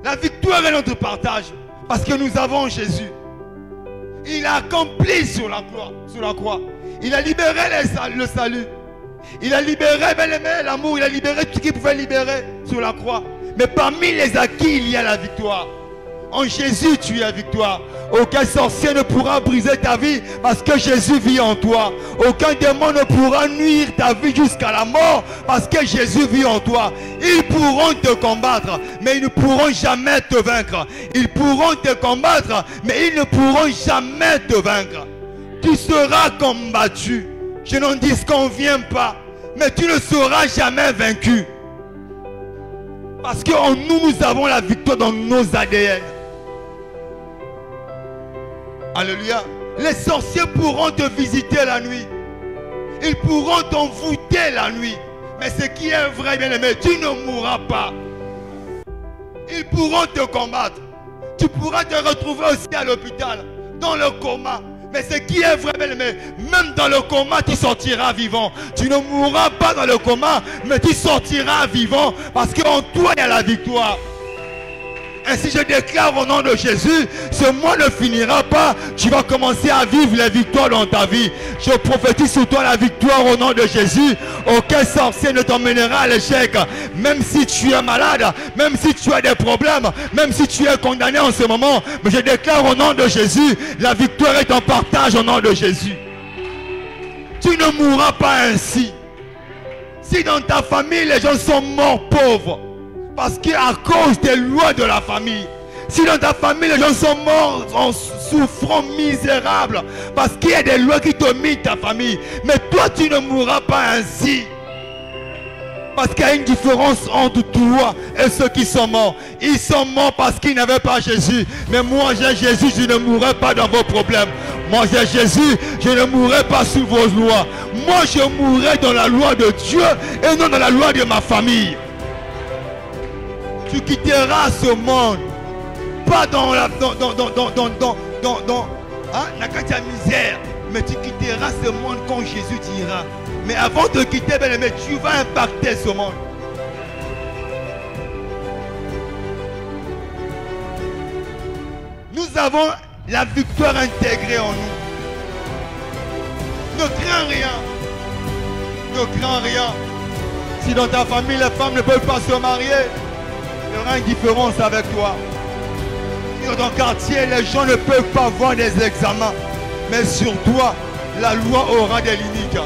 La victoire est notre partage. Parce que nous avons Jésus. Il a accompli sur la croix. Il a libéré le salut. Il a libéré, bien aimé, l'amour. Il a libéré tout ce qu'il pouvait libérer sur la croix. Mais parmi les acquis, il y a la victoire. En Jésus, tu es la victoire. Aucun sorcier ne pourra briser ta vie parce que Jésus vit en toi. Aucun démon ne pourra nuire ta vie jusqu'à la mort parce que Jésus vit en toi. Ils pourront te combattre, mais ils ne pourront jamais te vaincre. Ils pourront te combattre, mais ils ne pourront jamais te vaincre. Tu seras combattu. Je n'en disconviens pas, mais tu ne seras jamais vaincu. Parce qu'en nous, nous avons la victoire dans nos ADN. Alléluia. Les sorciers pourront te visiter la nuit. Ils pourront t'envoûter la nuit. Mais ce qui est vrai, bien-aimé, tu ne mourras pas. Ils pourront te combattre. Tu pourras te retrouver aussi à l'hôpital, dans le coma. Mais ce qui est vrai, bien-aimé, même dans le coma, tu sortiras vivant. Tu ne mourras pas dans le coma, mais tu sortiras vivant. Parce qu'en toi, il y a la victoire. Ainsi je déclare au nom de Jésus, ce mois ne finira pas. Tu vas commencer à vivre les victoires dans ta vie. Je prophétise sur toi la victoire au nom de Jésus. Aucun sorcier ne t'emmènera à l'échec. Même si tu es malade, même si tu as des problèmes, même si tu es condamné en ce moment. Mais je déclare au nom de Jésus, la victoire est en partage au nom de Jésus. Tu ne mourras pas ainsi. Si dans ta famille les gens sont morts pauvres, parce qu'à cause des lois de la famille. Si dans ta famille les gens sont morts en souffrant misérable, parce qu'il y a des lois qui dominent ta famille. Mais toi tu ne mourras pas ainsi. Parce qu'il y a une différence entre toi et ceux qui sont morts. Ils sont morts parce qu'ils n'avaient pas Jésus. Mais moi j'ai Jésus, je ne mourrai pas dans vos problèmes. Moi j'ai Jésus, je ne mourrai pas sous vos lois. Moi je mourrai dans la loi de Dieu et non dans la loi de ma famille. Tu quitteras ce monde, pas dans la misère, mais tu quitteras ce monde quand Jésus dira. Mais avant de quitter, bien aimé, tu vas impacter ce monde. Nous avons la victoire intégrée en nous. Ne crains rien. Ne crains rien. Si dans ta famille, les femmes ne peuvent pas se marier, il y aura une différence avec toi. Si dans ton quartier, les gens ne peuvent pas voir des examens, mais sur toi, la loi aura des limites.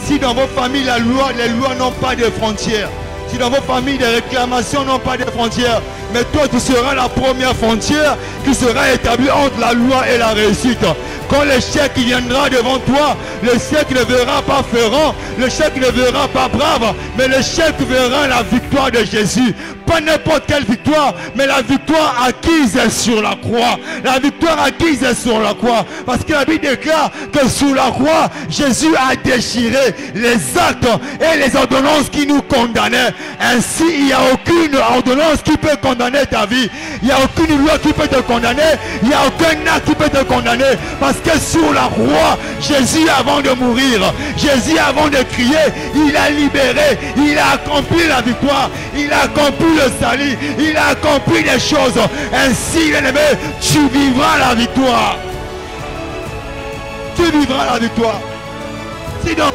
Si dans vos familles, les lois n'ont pas de frontières, si dans vos familles, les réclamations n'ont pas de frontières, mais toi, tu seras la première frontière qui sera établie entre la loi et la réussite. Quand l'échec viendra devant toi, l'échec ne verra pas Ferrand, l'échec ne verra pas Brave, mais l'échec verra la victoire de Jésus. Pas n'importe quelle victoire, mais la victoire acquise sur la croix. La victoire acquise sur la croix. Parce que la Bible déclare que sous la croix, Jésus a déchiré les actes et les ordonnances qui nous condamnaient. Ainsi, il n'y a aucune ordonnance qui peut condamner ta vie. Il n'y a aucune loi qui peut te condamner. Il n'y a aucun acte qui peut te condamner. Parce que sur la croix, Jésus avant de mourir, Jésus avant de crier, il a libéré, il a accompli la victoire, il a accompli le salut, il a accompli des choses. Ainsi, bien-aimé, tu vivras la victoire. Tu vivras la victoire. Si donc